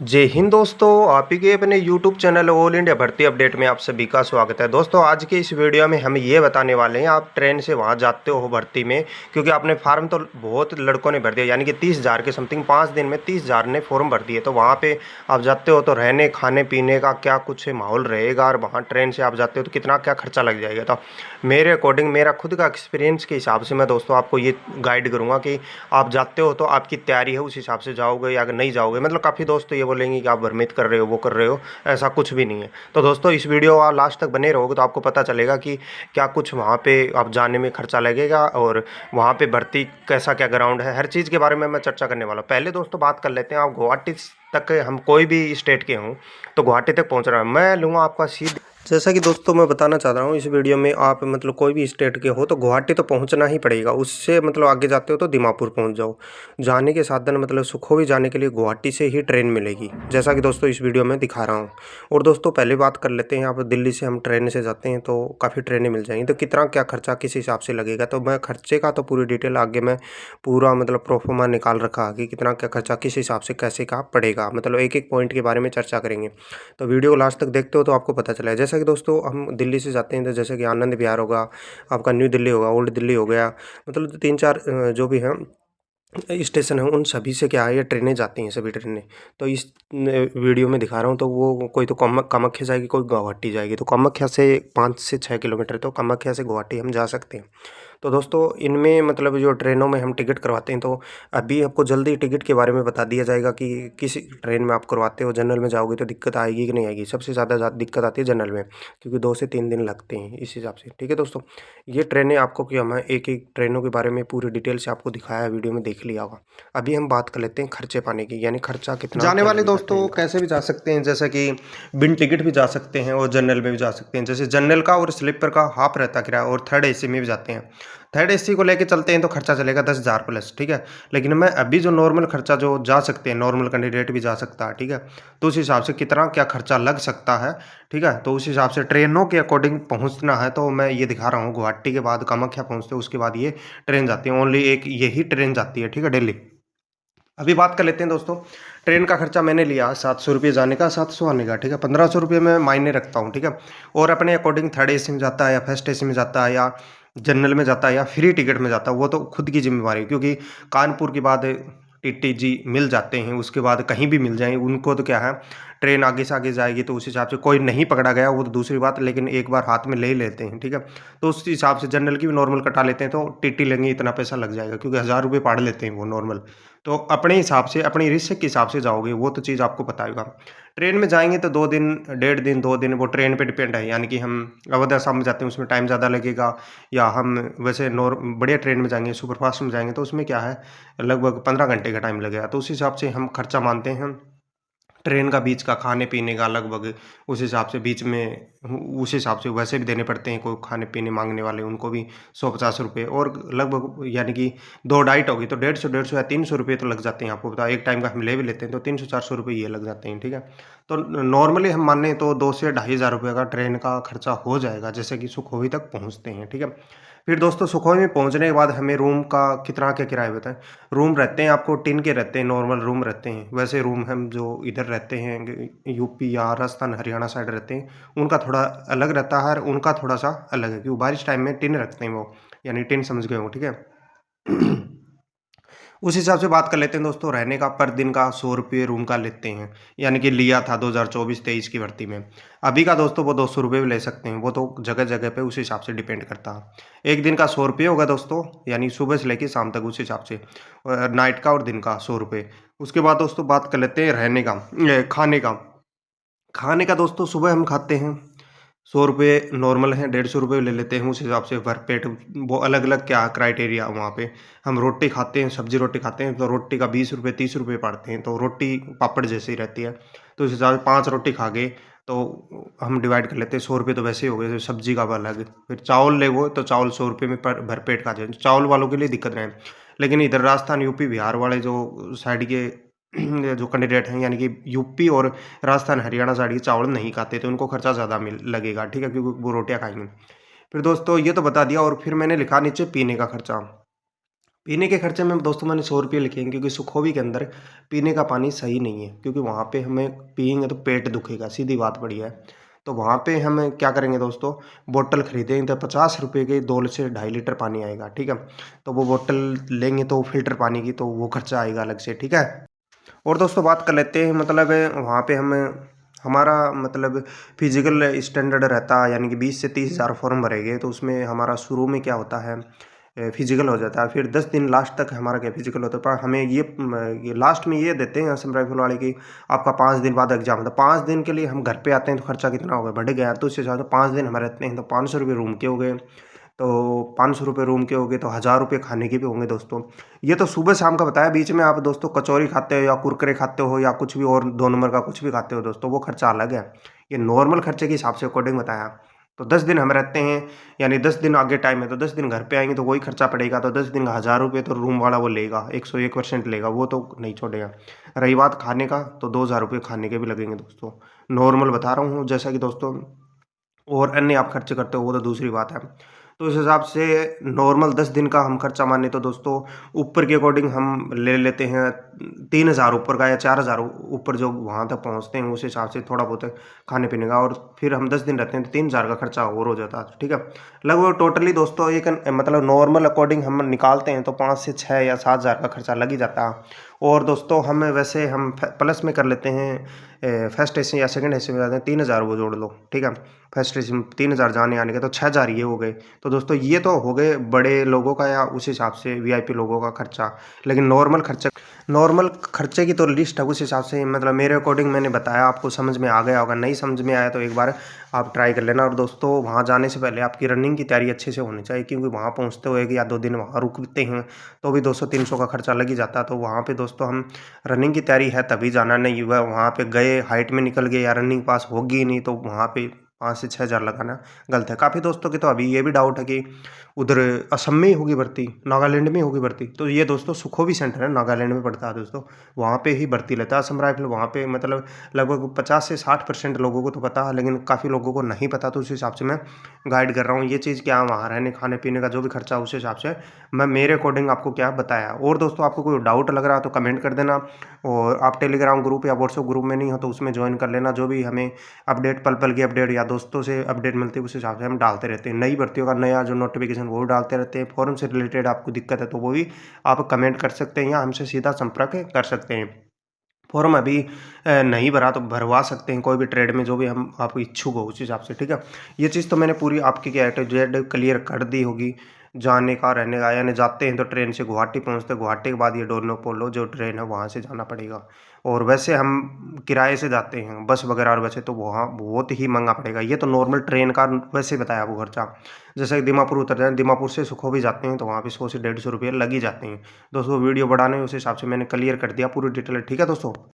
जय हिंद दोस्तों, आप ही के अपने यूट्यूब चैनल ऑल इंडिया भर्ती अपडेट में आप सभी का स्वागत है। दोस्तों आज के इस वीडियो में हम ये बताने वाले हैं, आप ट्रेन से वहाँ जाते हो भर्ती में, क्योंकि आपने फार्म तो बहुत लड़कों ने भर दिया, यानी कि 30,000 के समथिंग 5 दिन में 30,000 ने फॉर्म भर दिए। तो वहाँ पे आप जाते हो तो रहने खाने पीने का क्या कुछ माहौल रहेगा, और वहाँ ट्रेन से आप जाते हो तो कितना क्या खर्चा लग जाएगा। तो मेरे अकॉर्डिंग, मेरा खुद का एक्सपीरियंस के हिसाब से मैं दोस्तों आपको ये गाइड करूँगा कि आप जाते हो तो आपकी तैयारी है उस हिसाब से जाओगे या नहीं जाओगे। मतलब काफ़ी दोस्त तो ये बोलेंगे कि आप भ्रमित कर रहे हो, वो कर रहे हो, ऐसा कुछ भी नहीं है। तो दोस्तों इस वीडियो आप लास्ट तक बने रहोगे तो आपको पता चलेगा कि क्या कुछ वहाँ पे आप जाने में खर्चा लगेगा, और वहाँ पे भर्ती कैसा क्या ग्राउंड है, हर चीज़ के बारे में मैं चर्चा करने वाला हूँ। पहले दोस्तों बात कर लेते हैं, आप गुवाहाटी तक, हम कोई भी स्टेट के हों तो गुवाहाटी तक पहुँच रहा है, मैं लूँगा आपका सीट। जैसा कि दोस्तों मैं बताना चाह रहा हूँ इस वीडियो में, आप मतलब कोई भी स्टेट के हो तो गुवाहाटी तो पहुँचना ही पड़ेगा। उससे मतलब आगे जाते हो तो दीमापुर पहुँच जाओ। जाने के साधन मतलब सुखोवी जाने के लिए गुवाहाटी से ही ट्रेन मिलेगी, जैसा कि दोस्तों इस वीडियो में दिखा रहा हूँ। और दोस्तों पहले बात कर लेते हैं, आप दिल्ली से हम ट्रेन से जाते हैं तो काफ़ी ट्रेनें मिल जाएंगी, तो कितना क्या खर्चा किस हिसाब से लगेगा, तो मैं खर्चे का तो पूरी डिटेल आगे मैं पूरा मतलब प्रोफोमा निकाल रखा है कि कितना क्या खर्चा किस हिसाब से कैसे का पड़ेगा, मतलब एक एक पॉइंट के बारे में चर्चा करेंगे। तो वीडियो को लास्ट तक देखते हो तो आपको पता चला है। जैसा कि दोस्तों हम दिल्ली से जाते हैं तो जैसे कि आनंद विहार होगा, आपका न्यू दिल्ली होगा, ओल्ड दिल्ली हो गया, मतलब 3-4 जो भी हैं स्टेशन है, उन सभी से क्या है ये ट्रेनें जाती हैं, सभी ट्रेनें। तो इस वीडियो में दिखा रहा हूँ तो वो कोई तो कामाख्या जाएगी, कोई गुवाहाटी जाएगी। तो कामाख्या से 5 से 6 किलोमीटर, तो कामाख्या से गुवाहाटी हम जा सकते हैं। तो दोस्तों इनमें मतलब जो ट्रेनों में हम टिकट करवाते हैं, तो अभी आपको जल्दी टिकट के बारे में बता दिया जाएगा कि किस ट्रेन में आप करवाते हो। जनरल में जाओगे तो दिक्कत आएगी कि नहीं आएगी। सबसे ज़्यादा दिक्कत आती है जनरल में, क्योंकि 2 से 3 दिन लगते हैं इस हिसाब से। ठीक है दोस्तों, ये ट्रेनें आपको क्या, मैं एक एक ट्रेनों के बारे में पूरी डिटेल से आपको दिखाया है, वीडियो में देख लिया होगा। अभी हम बात कर लेते हैं खर्चे पाने की, यानी खर्चा कितना जाने क्या वाले लगेगा दोस्तों ट्रेन का। कैसे भी जा सकते हैं, जैसे कि बिन टिकट भी जा सकते हैं और जनरल में भी जा सकते हैं। जैसे जनरल का और स्लीपर का हाफ रहता किराया, और थर्ड एसी में भी जाते हैं। थर्ड एसी को लेके चलते हैं तो खर्चा चलेगा 10,000 प्लस, ठीक है। लेकिन मैं अभी जो नॉर्मल खर्चा जो जा सकते हैं, नॉर्मल कैंडिडेट भी जा सकता है, ठीक है। तो उस हिसाब से कितना क्या खर्चा लग सकता है, ठीक है। तो उस हिसाब से ट्रेनों के अकॉर्डिंग पहुंचना है, तो मैं ये दिखा रहा हूँ गुवाहाटी के बाद कामाख्या पहुंचते हैं, उसके बाद ये ट्रेन जाती है। ओनली एक यही ट्रेन जाती है, ठीक है, दिल्ली। अभी बात कर लेते हैं दोस्तों, ट्रेन का खर्चा मैंने लिया 700 रुपये जाने का, 700 आने का, ठीक है। 1500 रुपये मैं मायने रखता हूँ, ठीक है। और अपने अकॉर्डिंग थर्ड एसी में जाता है या फर्स्ट एसी में जाता है या जनरल में जाता है या फ्री टिकट में जाता है, वो तो खुद की जिम्मेवारी है। क्योंकि कानपुर के बाद टीटी जी मिल जाते हैं, उसके बाद कहीं भी मिल जाएँ उनको, तो क्या है, ट्रेन आगे से आगे जाएगी तो उस हिसाब से कोई नहीं पकड़ा गया वो तो दूसरी बात, लेकिन एक बार हाथ में ले ही लेते हैं, ठीक है। तो उस हिसाब से जनरल की भी नॉर्मल कटा लेते हैं, तो टीटी लेंगे इतना पैसा लग जाएगा, क्योंकि 1000 रुपये पाड़ लेते हैं वो नॉर्मल। तो अपने हिसाब से, अपनी रिस्क के हिसाब से जाओगे, वो तो चीज़ आपको पता होगा। ट्रेन में जाएँगे तो 2 दिन, डेढ़ दिन, 2 दिन वो ट्रेन पे डिपेंड है। यानी कि हम अवध असम में जाते हैं उसमें टाइम ज़्यादा लगेगा, या हम वैसे बढ़िया ट्रेन में जाएँगे, सुपरफास्ट में जाएँगे तो उसमें क्या है, लगभग 15 घंटे का टाइम लगेगा। तो उस हिसाब से हम खर्चा मानते हैं। ट्रेन का बीच का खाने-पीने का लगभग उस हिसाब से बीच में उस हिसाब से वैसे भी देने पड़ते हैं, कोई खाने-पीने माँगने वाले उनको भी 150 रुपये, और लगभग यानी कि 2 डाइट होगी तो 150 या 300 रुपये तो लग जाते हैं। आपको पता है एक टाइम का हम ले भी लेते हैं तो 300-400 रुपये ये लग जाते हैं, ठीक है। तो नॉर्मली हम माने तो 2 से 2500 रुपये का ट्रेन का खर्चा हो जाएगा, जैसे कि सुखोवी तक पहुँचते हैं, ठीक है। फिर दोस्तों सुखोई में पहुँचने के बाद हमें रूम का कितना क्या किराया बताएँ। रूम रहते हैं आपको टिन के रहते हैं, नॉर्मल रूम रहते हैं। वैसे रूम हम जो इधर रहते हैं यूपी या राजस्थान हरियाणा साइड रहते हैं, उनका थोड़ा अलग रहता है, और उनका थोड़ा-सा अलग है, क्योंकि बारिश टाइम में टिन रखते हैं वो, यानी टिन समझ गए हो, ठीक है। उस हिसाब से बात कर लेते हैं दोस्तों, रहने का पर दिन का 100 रुपये रूम का लेते हैं, यानी कि लिया था 2024-23 की भर्ती में। अभी का दोस्तों वो 200 रुपये भी ले सकते हैं, वो तो जगह-जगह पे उस हिसाब से डिपेंड करता है। एक दिन का 100 रुपये होगा दोस्तों, यानी सुबह से लेके शाम तक उस हिसाब से। नाइट का और दिन का 100 रुपये। उसके बाद दोस्तों बात कर लेते हैं रहने का, खाने का। खाने का दोस्तों सुबह हम खाते हैं, 100 रुपये नॉर्मल है, 150 रुपये ले लेते हैं उस हिसाब से भरपेट। वो अलग-अलग क्या क्राइटेरिया वहाँ पे। हम रोटी खाते हैं, सब्ज़ी रोटी खाते हैं, तो रोटी का 20 रुपये 30 रुपये पड़ते हैं, तो रोटी पापड़ जैसी रहती है। तो उस हिसाब से 5 रोटी खा गए तो हम डिवाइड कर लेते हैं, 100 रुपये तो वैसे ही हो गए, तो सब्ज़ी का अलग। फिर चावल ले वो तो चावल 100 रुपये में भरपेट खा जाए, चावल वालों के लिए दिक्कत नहीं है। लेकिन इधर राजस्थान, यूपी, बिहार वाले जो साइड के जो कैंडिडेट हैं, यानी कि यूपी और राजस्थान, हरियाणा साइड के चावल नहीं खाते, तो उनको खर्चा ज़्यादा मिल लगेगा, ठीक है, क्योंकि वो रोटियाँ खाएँगे। फिर दोस्तों ये तो बता दिया, और फिर मैंने लिखा नीचे पीने का खर्चा। पीने के खर्चे में दोस्तों मैंने 100 रुपये लिखे हैं, क्योंकि सुखोवी के अंदर पीने का पानी सही नहीं है, क्योंकि वहाँ पे हमें पिएंगे तो पेट दुखेगा, सीधी बात बढ़िया है। तो वहाँ पे हम क्या करेंगे दोस्तों, बोतल खरीदेंगे तो 50 रुपये के 2 से 2.5 लीटर पानी आएगा, ठीक है। तो वो बोतल लेंगे तो फिल्टर पानी की, तो वो खर्चा आएगा अलग से, ठीक है। और दोस्तों बात कर लेते हैं, मतलब वहाँ पे हम हमारा मतलब फिजिकल स्टैंडर्ड रहता है, यानी कि 20 से 30 हज़ार फॉर्म भरेंगे तो उसमें हमारा शुरू में क्या होता है, फिजिकल हो जाता है। फिर 10 दिन लास्ट तक हमारा क्या फिजिकल होता है, पर हमें ये लास्ट में ये देते हैं असम राइफल वाले की, आपका 5 दिन बाद एग्जाम होता है। 5 दिन के लिए हम घर पे आते हैं तो खर्चा कितना हो गया, बढ़ गया। तो उस हिसाब से 5 दिन हम रहते हैं तो 500 रुपये रूम के हो गए, तो 500 रुपये रूम के हो गए, तो 1000 रुपये खाने के भी होंगे दोस्तों। ये तो सुबह शाम का बताया, बीच में आप दोस्तों कचौरी खाते हो या कुरकुरे खाते हो या कुछ भी और 2 नंबर का कुछ भी खाते हो दोस्तों, वो खर्चा अलग है। ये नॉर्मल खर्चे के हिसाब से अकॉर्डिंग बताया। तो 10 दिन हम रहते हैं, यानी 10 दिन आगे टाइम है, तो 10 दिन घर पे आएंगे तो वही खर्चा पड़ेगा। तो 10 दिन का 1000 रुपये तो रूम वाला वो लेगा, 101% लेगा, वो तो नहीं छोड़ेगा। रही बात खाने का, तो 2000 रुपये खाने के भी लगेंगे दोस्तों, नॉर्मल बता रहा हूँ। जैसा कि दोस्तों और अन्य आप खर्चे करते हो वो तो दूसरी बात है। तो इस हिसाब से नॉर्मल 10 दिन का हम खर्चा माने तो दोस्तों ऊपर के अकॉर्डिंग हम ले लेते हैं 3000 ऊपर का या 4000 ऊपर जो वहाँ तक पहुँचते हैं, उस हिसाब से थोड़ा बहुत खाने पीने का। और फिर हम 10 दिन रहते हैं तो 3000 का खर्चा और हो जाता है, ठीक है। लगभग टोटली दोस्तों एक मतलब नॉर्मल अकॉर्डिंग हम निकालते हैं तो 5 से 6 या 7000 का खर्चा लग ही जाता है। और दोस्तों हम वैसे हम प्लस में कर लेते हैं, फर्स्ट एसी या सेकंड एसी में जाते हैं 3000 वो जोड़ लो, ठीक है। फर्स्ट एसी में 3000 जाने आने के, तो 6000 ये हो गए। तो दोस्तों ये तो हो गए बड़े लोगों का या उस हिसाब से वीआईपी लोगों का खर्चा। लेकिन नॉर्मल खर्चे की तो लिस्ट है उस हिसाब से, मतलब मेरे अकॉर्डिंग मैंने बताया, आपको समझ में आ गया होगा। नहीं समझ में आया तो एक बार आप ट्राई कर लेना। और दोस्तों वहाँ जाने से पहले आपकी रनिंग की तैयारी अच्छे से होनी चाहिए, क्योंकि वहाँ पहुँचते हुए 1 या 2 दिन वहाँ रुकते हैं तो भी 200-300 का खर्चा लग ही जाता है। तो वहाँ पे दोस्तों हम रनिंग की तैयारी है तभी जाना, नहीं हुआ वहाँ पे गए हाइट में निकल गए या रनिंग पास होगी ही नहीं, तो वहाँ पे 5 से 6 हज़ार लगाना गलत है। काफ़ी दोस्तों की तो अभी ये भी डाउट है कि उधर असम में ही होगी भर्ती, नागालैंड में होगी भर्ती। तो ये दोस्तों सुखोवी सेंटर है, नागालैंड में पड़ता है दोस्तों, वहाँ पे ही भर्ती लेता है असम राइफल। वहाँ पे मतलब लगभग 50 से 60% लोगों को तो पता है, लेकिन काफ़ी लोगों को नहीं पता। तो उस हिसाब से मैं गाइड कर रहा हूँ ये चीज़, क्या वहाँ रहने खाने पीने का जो भी खर्चा उस हिसाब से मैं मेरे अकॉर्डिंग आपको क्या बताया। और दोस्तों आपको कोई डाउट लग रहा है तो कमेंट कर देना, और आप टेलीग्राम ग्रुप या व्हाट्सएप ग्रुप में नहीं हो तो उसमें ज्वाइन कर लेना। जो भी हमें अपडेट पल पल की अपडेट या दोस्तों से अपडेट मिलती है उस हिसाब से हम डालते रहते हैं। नई भर्तियों का नया जो नोटिफिकेशन वो डालते रहते हैं। फॉरम से रिलेटेड आपको दिक्कत है तो वो भी आप कमेंट कर सकते हैं या हमसे सीधा संपर्क कर सकते हैं। फॉर्म अभी नहीं भरा तो भरवा सकते हैं कोई भी ट्रेड में, जो भी हम आप इच्छुक हो उस हिसाब से, ठीक है। ये चीज़ तो मैंने पूरी आपकी क्या जेड क्लियर कर दी होगी। जाने का रहने का, यानी जाते हैं तो ट्रेन से गुवाहाटी पहुंचते, गुवाहाटी के बाद ये डोरनो पोलो जो ट्रेन है वहाँ से जाना पड़ेगा। और वैसे हम किराए से जाते हैं बस वगैरह, और वैसे तो वहाँ बहुत ही महंगा पड़ेगा। ये तो नॉर्मल ट्रेन का वैसे बताया आपको खर्चा। जैसे कि दीमापुर उतर जाए, दीमापुर से सुखोवी जाते हैं तो वहाँ पे 100 से 150 रुपये लग ही जाते हैं दोस्तों। वीडियो बढ़ाने उस हिसाब से मैंने क्लियर कर दिया पूरी डिटेल, ठीक है दोस्तों।